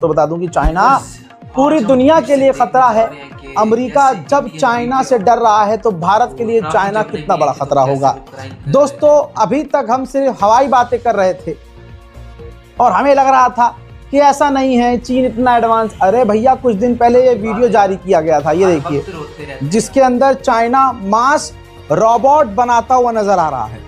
तो बता दूं कि चाइना पूरी दुनिया के लिए खतरा है। अमेरिका जब चाइना से डर रहा है तो भारत के लिए चाइना कितना बड़ा खतरा होगा। दोस्तों, अभी तक हम सिर्फ हवाई बातें कर रहे थे और हमें लग रहा था कि ऐसा नहीं है, चीन इतना एडवांस। अरे भैया, कुछ दिन पहले ये वीडियो जारी किया गया था, ये देखिए, जिसके अंदर चाइना मास रोबोट बनाता हुआ नजर आ रहा है।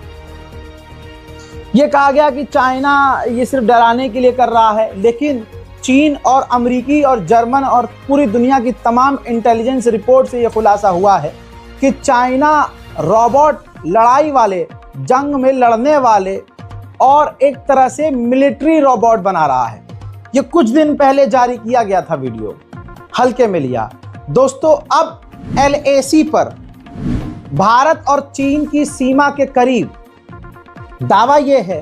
ये कहा गया कि चाइना ये सिर्फ डराने के लिए कर रहा है, लेकिन चीन और अमेरिकी और जर्मन और पूरी दुनिया की तमाम इंटेलिजेंस रिपोर्ट से यह खुलासा हुआ है कि चाइना रोबोट लड़ाई वाले, जंग में लड़ने वाले और एक तरह से मिलिट्री रोबोट बना रहा है। ये कुछ दिन पहले जारी किया गया था वीडियो, हल्के में लिया। दोस्तों, अब LAC पर भारत और चीन की सीमा के करीब दावा यह है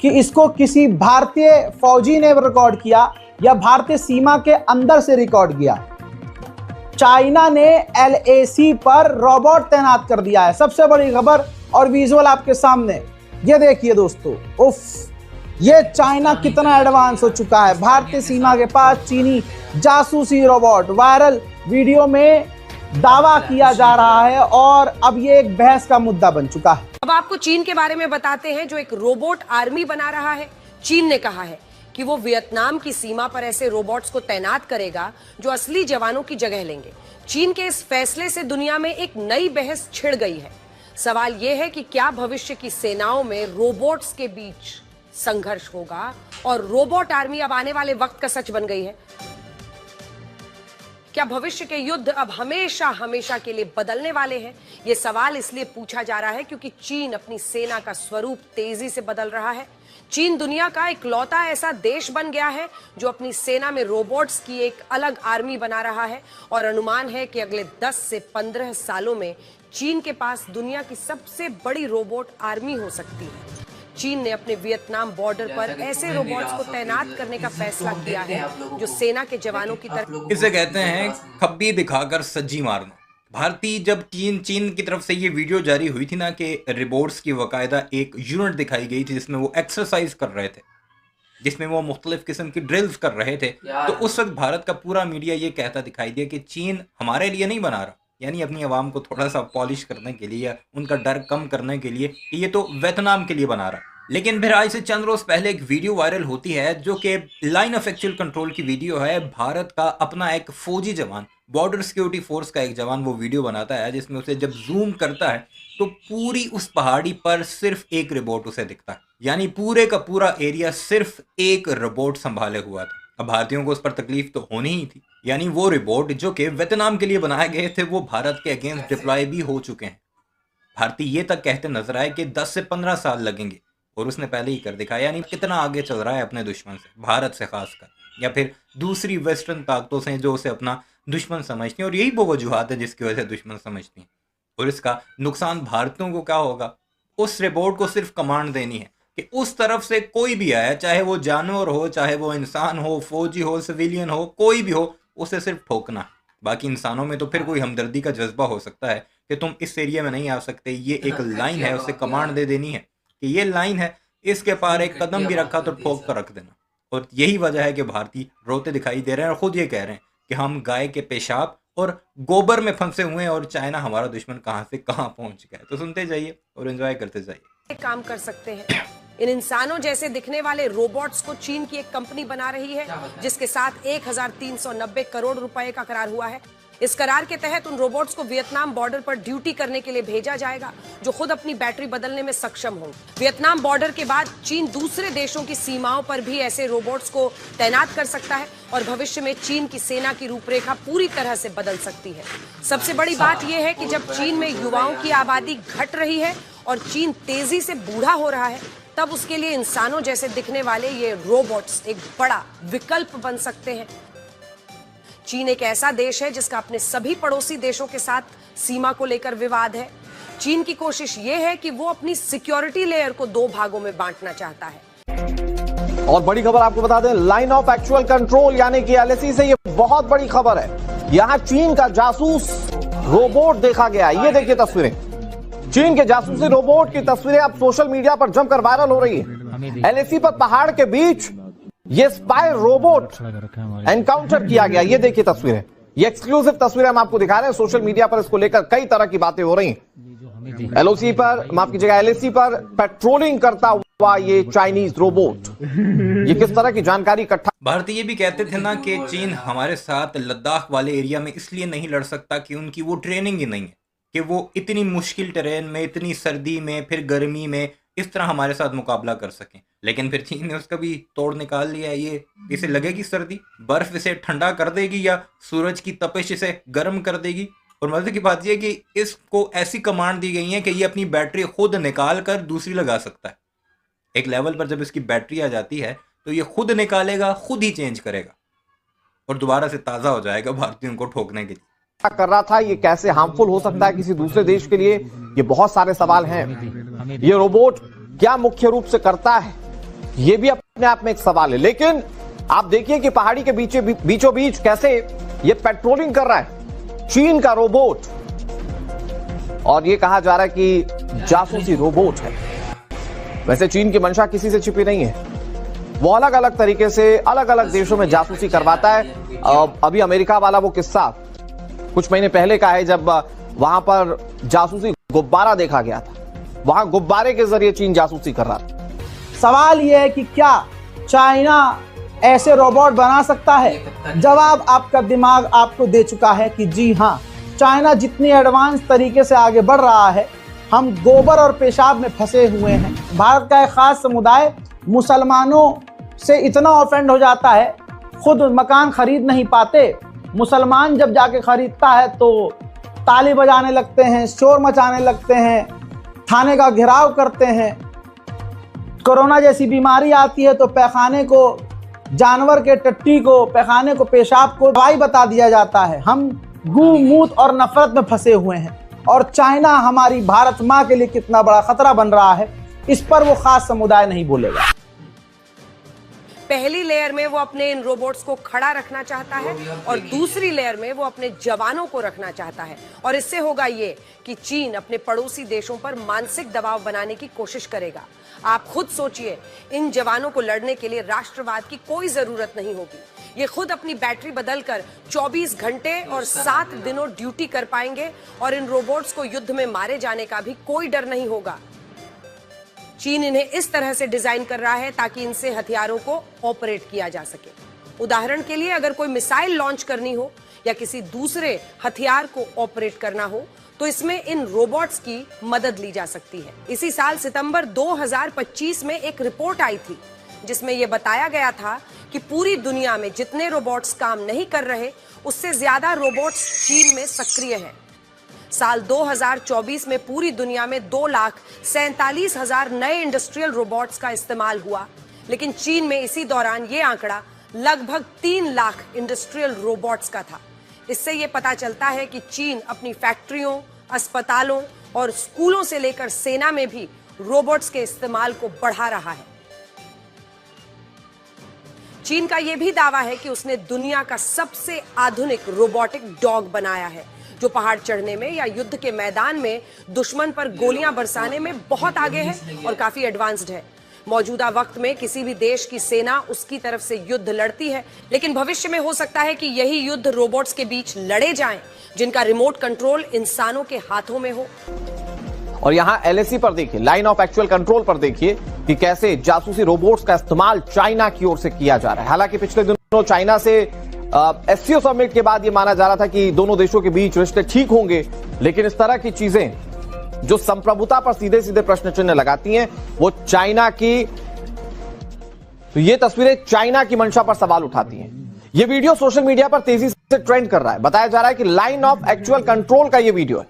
कि इसको किसी भारतीय फौजी ने रिकॉर्ड किया या भारतीय सीमा के अंदर से रिकॉर्ड किया। चाइना ने LAC पर रोबोट तैनात कर दिया है। सबसे बड़ी खबर और विजुअल आपके सामने, ये देखिए दोस्तों। उफ, ये चाइना कितना एडवांस हो चुका है। भारतीय सीमा के पास चीनी जासूसी रोबोट, वायरल वीडियो में दावा किया जा रहा है और अब ये एक बहस का मुद्दा बन चुका है। अब आपको चीन के बारे में बताते हैं, जो एक रोबोट आर्मी बना रहा है। चीन ने कहा है कि वो वियतनाम की सीमा पर ऐसे रोबोट्स को तैनात करेगा जो असली जवानों की जगह लेंगे। चीन के इस फैसले से दुनिया में एक नई बहस छिड़ गई है। सवाल यह है कि क्या भविष्य की सेनाओं में रोबोट्स के बीच संघर्ष होगा और रोबोट आर्मी अब आने वाले वक्त का सच बन गई है। क्या भविष्य के युद्ध अब हमेशा हमेशा के लिए बदलने वाले हैं? यह सवाल इसलिए पूछा जा रहा है क्योंकि चीन अपनी सेना का स्वरूप तेजी से बदल रहा है। चीन दुनिया का इकलौता ऐसा देश बन गया है जो अपनी सेना में रोबोट्स की एक अलग आर्मी बना रहा है और अनुमान है कि अगले 10 से 15 सालों में चीन के पास दुनिया की सबसे बड़ी रोबोट आर्मी हो सकती है। चीन ने अपने वियतनाम बॉर्डर पर ऐसे रोबोट्स को तैनात करने का फैसला किया है जो सेना के जवानों की तरफ। इसे कहते हैं खब्बी दिखाकर सज्जी मारना। भारतीय जब चीन की तरफ से ये वीडियो जारी हुई थी ना कि रोबोट्स की बाकायदा एक यूनिट दिखाई गई थी जिसमें वो एक्सरसाइज कर रहे थे, जिसमें वो मुख्तलिफ किस्म की ड्रिल्स कर रहे थे, तो उस वक्त भारत का पूरा मीडिया ये कहता दिखाई दिया कि चीन हमारे लिए नहीं बना रहा, यानी अपनी आवाम को थोड़ा सा पॉलिश करने के लिए या उनका डर कम करने के लिए, ये तो वियतनाम के लिए बना रहा। लेकिन फिर आज से चंद रोज पहले एक वीडियो वायरल होती है जो कि लाइन ऑफ एक्चुअल कंट्रोल की वीडियो है। भारत का अपना एक फौजी जवान, बॉर्डर सिक्योरिटी फोर्स का एक जवान वो वीडियो बनाता है जिसमें उसे जब जूम करता है तो पूरी उस पहाड़ी पर सिर्फ एक रोबोट उसे दिखता है, यानी पूरे का पूरा एरिया सिर्फ एक रोबोट संभाले हुआ था। अब भारतीयों को उस पर तकलीफ तो होनी ही थी, यानी वो रोबोट जो कि वियतनाम के लिए बनाए गए थे वो भारत के अगेंस्ट डिप्लॉय भी हो चुके हैं। भारतीय ये तक कहते नजर आए कि 10 से 15 साल लगेंगे और उसने पहले ही कर दिखाया, यानी कितना आगे चल रहा है अपने दुश्मन से, भारत से खासकर, या फिर दूसरी वेस्टर्न ताकतों से जो उसे अपना दुश्मन समझती हैं। और यही वो वजूहात है जिसकी वजह से दुश्मन समझती हैं। और इसका नुकसान भारतीयों को क्या होगा? उस रोबोट को सिर्फ कमांड देनी है कि उस तरफ से कोई भी आया, चाहे वो जानवर हो, चाहे वो इंसान हो, फौजी हो, सिविलियन हो, कोई भी हो, उसे सिर्फ ठोकना। बाकी इंसानों में तो फिर कोई हमदर्दी का जज्बा हो सकता है कि तुम इस एरिया में नहीं आ सकते, ये एक लाइन है, उसे कमांड दे देनी है कि ये लाइन है, इसके पार एक कदम भी रखा तो ठोक कर रख देना। और यही वजह है कि भारतीय रोते दिखाई दे रहे हैं और खुद ये कह रहे हैं कि हम गाय के पेशाब और गोबर में फंसे हुए हैं और चाइना हमारा दुश्मन कहां से कहां पहुंच गया है। तो सुनते जाइए और एंजॉय करते जाइए। काम कर सकते हैं। इन इंसानों जैसे दिखने वाले रोबोट्स को चीन की एक कंपनी बना रही है जिसके साथ 1390 करोड़ रुपए का करार हुआ है। इस करार के तहत उन रोबोट्स को वियतनाम बॉर्डर पर ड्यूटी करने के लिए भेजा जाएगा जो खुद अपनी बैटरी बदलने में सक्षम होंगे। वियतनाम बॉर्डर के बाद चीन दूसरे देशों की सीमाओं पर भी ऐसे रोबोट्स को तैनात कर सकता है और भविष्य में चीन की सेना की रूपरेखा पूरी तरह से बदल सकती है। सबसे बड़ी बात यह है कि जब चीन में युवाओं की आबादी घट रही है और चीन तेजी से बूढ़ा हो रहा है, तब उसके लिए इंसानों जैसे दिखने वाले ये रोबोट्स एक बड़ा विकल्प बन सकते हैं। चीन एक ऐसा देश है जिसका अपने सभी पड़ोसी देशों के साथ सीमा को लेकर विवाद है। चीन की कोशिश ये है कि वो अपनी सिक्योरिटी लेयर को 2 भागों में बांटना चाहता है। और बड़ी खबर आपको बता दें, लाइन ऑफ एक्चुअल कंट्रोल यानी कि LAC से ये बहुत बड़ी खबर है। यहां चीन का जासूस रोबोट देखा गया। ये देखिए तस्वीरें, चीन के जासूसी रोबोट की तस्वीरें अब सोशल मीडिया पर जमकर वायरल हो रही है। LAC पर पहाड़ के बीच ये स्पाई रोबोट एनकाउंटर किया गया। ये देखिए तस्वीरें, ये एक्सक्लूसिव तस्वीरें हम आपको दिखा रहे हैं। सोशल मीडिया पर इसको लेकर कई तरह की बातें हो रही हैं। एलओसी पर, माफ कीजिएगा, एलएसी पर पेट्रोलिंग करता हुआ ये चाइनीज रोबोट, ये किस तरह की जानकारी इकट्ठा। भारतीय भी कहते थे ना कि चीन हमारे साथ लद्दाख वाले एरिया में इसलिए नहीं लड़ सकता कि उनकी वो ट्रेनिंग ही नहीं है कि वो इतनी मुश्किल टेरेन में, इतनी सर्दी में, फिर गर्मी में इस तरह हमारे साथ मुकाबला कर सकें। लेकिन फिर चीन ने उसका भी तोड़ निकाल लिया। ये इसे लगेगी सर्दी, बर्फ इसे ठंडा कर देगी या सूरज की तपिश इसे गर्म कर देगी। और मजे की बात यह कि इसको ऐसी कमांड दी गई है कि ये अपनी बैटरी खुद निकाल कर दूसरी लगा सकता है। एक लेवल पर जब इसकी बैटरी आ जाती है तो ये खुद निकालेगा, खुद ही चेंज करेगा और दोबारा से ताज़ा हो जाएगा भारतीयों को ठोकने के लिए। कर रहा था, ये कैसे हार्मफुल हो सकता है किसी दूसरे देश के लिए, ये बहुत सारे सवाल हैं। ये रोबोट क्या मुख्य रूप से करता है, ये भी अपने आप में एक सवाल है। लेकिन आप देखिए कि पहाड़ी के बीचों बीच कैसे ये पेट्रोलिंग कर रहा है, चीन का रोबोट। और ये कहा जा रहा है कि जासूसी रोबोट है। वैसे चीन की मंशा किसी से छिपी नहीं है, वो अलग अलग तरीके से अलग अलग देशों में जासूसी करवाता है। अभी अमेरिका वाला वो किस्सा कुछ महीने पहले का है, जब वहां पर जासूसी गुब्बारा देखा गया था। वहां गुब्बारे के जरिए चीन जासूसी कर रहा था। सवाल यह है कि क्या चाइना ऐसे रोबोट बना सकता है? जवाब आपका दिमाग आपको दे चुका है कि जी हाँ, चाइना जितनी एडवांस तरीके से आगे बढ़ रहा है, हम गोबर और पेशाब में फंसे हुए हैं। भारत का एक खास समुदाय मुसलमानों से इतना ऑफेंड हो जाता है, खुद मकान खरीद नहीं पाते, मुसलमान जब जाके खरीदता है तो ताली बजाने लगते हैं, शोर मचाने लगते हैं, थाने का घेराव करते हैं। कोरोना जैसी बीमारी आती है तो पैखाने को, जानवर के टट्टी को, पैखाने को, पेशाब को दवाई बता दिया जाता है। हम गू, मूत और नफरत में फंसे हुए हैं। और चाइना हमारी भारत माँ के लिए कितना बड़ा खतरा बन रहा है, इस पर वो खास समुदाय नहीं बोलेगा। पहली लेयर में वो अपने इन रोबोट्स को खड़ा रखना चाहता है और दूसरी लेयर में वो अपने जवानों को रखना चाहता है। और इससे होगा ये कि चीन अपने पड़ोसी देशों पर मानसिक दबाव बनाने की कोशिश करेगा। आप खुद सोचिए, इन जवानों को लड़ने के लिए राष्ट्रवाद की कोई जरूरत नहीं होगी। ये खुद अपनी बैटरी बदलकर 24 घंटे और 7 दिनों ड्यूटी कर पाएंगे और इन रोबोट्स को युद्ध में मारे जाने का भी कोई डर नहीं होगा। चीन इन्हें इस तरह से डिजाइन कर रहा है ताकि इनसे हथियारों को ऑपरेट किया जा सके। उदाहरण के लिए, अगर कोई मिसाइल लॉन्च करनी हो या किसी दूसरे हथियार को ऑपरेट करना हो तो इसमें इन रोबोट्स की मदद ली जा सकती है। इसी साल सितंबर 2025 में एक रिपोर्ट आई थी जिसमें यह बताया गया था कि पूरी दुनिया में जितने रोबोट्स काम नहीं कर रहे, उससे ज्यादा रोबोट्स चीन में सक्रिय हैं। साल 2024 में पूरी दुनिया में 2,47,000 नए इंडस्ट्रियल रोबोट्स का इस्तेमाल हुआ, लेकिन चीन में इसी दौरान ये आंकड़ा लगभग 3 लाख इंडस्ट्रियल रोबोट्स का था। इससे ये पता चलता है कि चीन अपनी फैक्ट्रियों, अस्पतालों और स्कूलों से लेकर सेना में भी रोबोट्स के इस्तेमाल को बढ़ा रहा है। चीन का यह भी दावा है कि उसने दुनिया का सबसे आधुनिक रोबोटिक डॉग बनाया है, जो पहाड़ चढ़ने में या युद्ध के मैदान में दुश्मन पर गोलियां बरसाने में बहुत आगे है और काफी एडवांस्ड है। मौजूदा वक्त में किसी भी देश की सेना उसकी तरफ से युद्ध लड़ती है, लेकिन भविष्य में हो सकता है कि यही युद्ध रोबोट्स के बीच लड़े जाएं, जिनका रिमोट कंट्रोल इंसानों के हाथों में हो। और यहाँ एलएसी पर देखिए, लाइन ऑफ एक्चुअल कंट्रोल पर देखिए कि कैसे जासूसी रोबोट्स का इस्तेमाल चाइना की ओर से किया जा रहा है। हालांकि पिछले दिनों चाइना से एससीओ समिट के बाद यह माना जा रहा था कि दोनों देशों के बीच रिश्ते ठीक होंगे, लेकिन इस तरह की चीजें जो संप्रभुता पर सीधे सीधे प्रश्न चिन्ह लगाती हैं, वो चाइना की, तो ये तस्वीरें चाइना की मंशा पर सवाल उठाती हैं। ये वीडियो सोशल मीडिया पर तेजी से ट्रेंड कर रहा है। बताया जा रहा है कि लाइन ऑफ एक्चुअल कंट्रोल का ये वीडियो है,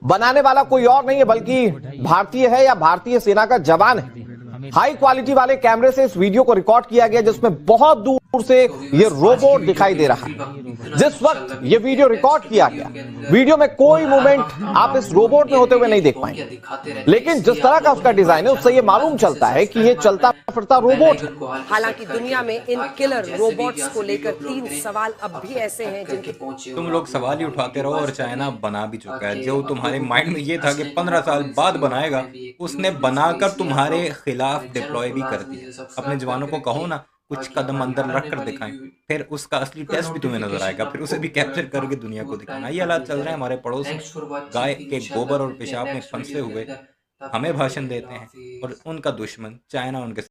बनाने वाला कोई और नहीं है बल्कि भारतीय है या भारतीय सेना का जवान है। हाई क्वालिटी वाले कैमरे से इस वीडियो को रिकॉर्ड किया गया, जिसमें बहुत दूर से ये रोबोट दिखाई दे रहा है। जिस वक्त ये वीडियो रिकॉर्ड किया गया, वीडियो में कोई मूवमेंट आप इस रोबोट में होते हुए नहीं देख पाएंगे, लेकिन जिस तरह का उसका डिजाइन है उससे ये मालूम चलता है कि ये चलता फिरता रोबोट है। हालांकि दुनिया में इन किलर रोबोट्स को लेकर 3 सवाल अब भी ऐसे हैं जिनके तुम लोग सवाल ही उठाते रहो और चाइना बना भी चुका है। जो तुम्हारे माइंड में ये था कि 15 साल बाद बनाएगा, उसने बनाकर तुम्हारे खिलाफ डिप्लॉय भी कर दिया। अपने जवानों को कहो ना कुछ कदम अंदर रख कर दिखाएं, फिर उसका असली टेस्ट भी तुम्हें नजर आएगा, फिर उसे भी कैप्चर करके दुनिया को दिखाना। ये हालात चल रहे हैं हमारे पड़ोस में। गाय के गोबर और पेशाब में फंसे हुए हमें भाषण देते हैं और उनका दुश्मन चाइना उनके